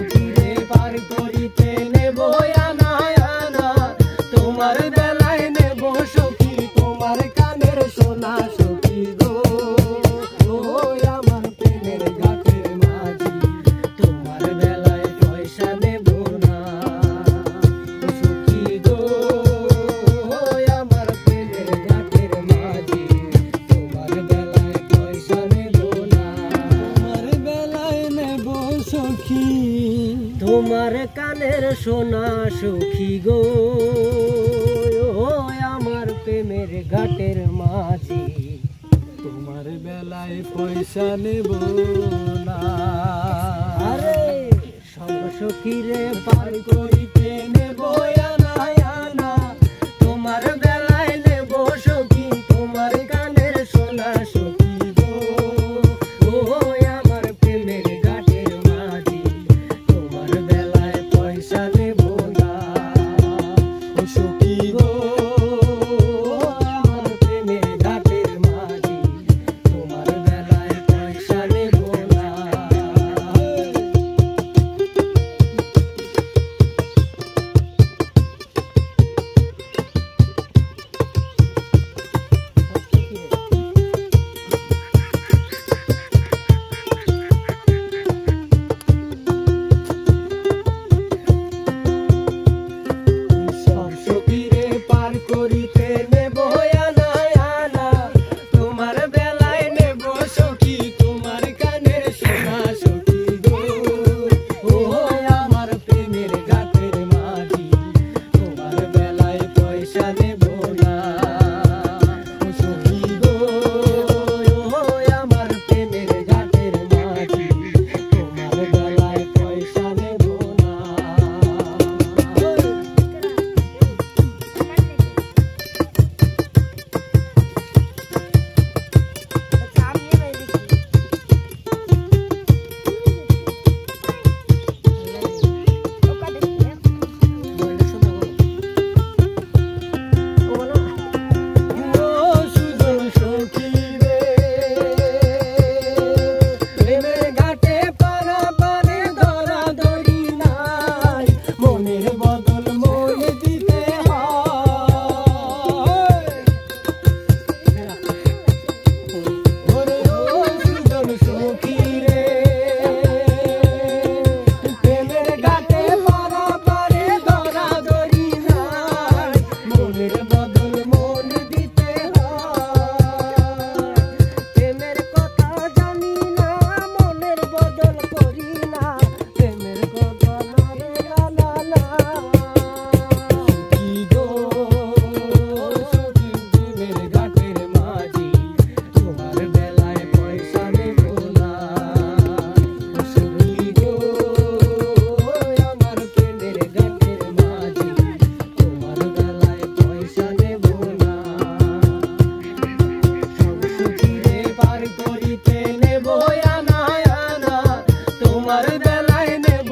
সখীরে পার করিতে নেব আনা আনা, তোমার বেলায় নেব সখী তোমার কানের সোনা সখী গো। ও আমার প্রেমের ঘাটের মাঝি, তোমার বেলায় পয়সা নেব না সখী গো। আমার প্রেমের ঘাটের মাঝি, তোমার বেলায় পয়সা নেব না। তোমার বেলায় নেব সখী তোমার কানের সোনা সখী গো। আমার প্রেমের ঘাটের মাঝি, তোমার বেলায় পয়সা নেব না। আরে সব সখীরে পার করিতে নেব আনা আনা, তোমার বেলায় নেব সখী তোমার কানের সোনা সখী গো। ও আমার প্রেমের ঘাটের মাঝি, তোমার বেলায় পয়সা নেব না সখী গো। আমার প্রেমের ঘাটের মাঝি, তোমার বেলায় পয়সা নেব না। সব সখীরে পার করিতে নেব আনা আনা, তোমার বেলায় নেব সখী তোমার কানের সোনা সখী গো। ও আমার প্রেমের ঘাটের মাঝি, তোমার বেলায় পয়সা নেব না সখী গো। ও আমার প্রেমের ঘাটের মাঝি, তোমার বেলায় পয়সা নেব না। পার করিতে নেব আনা আনা, তোমার বেলায় নেব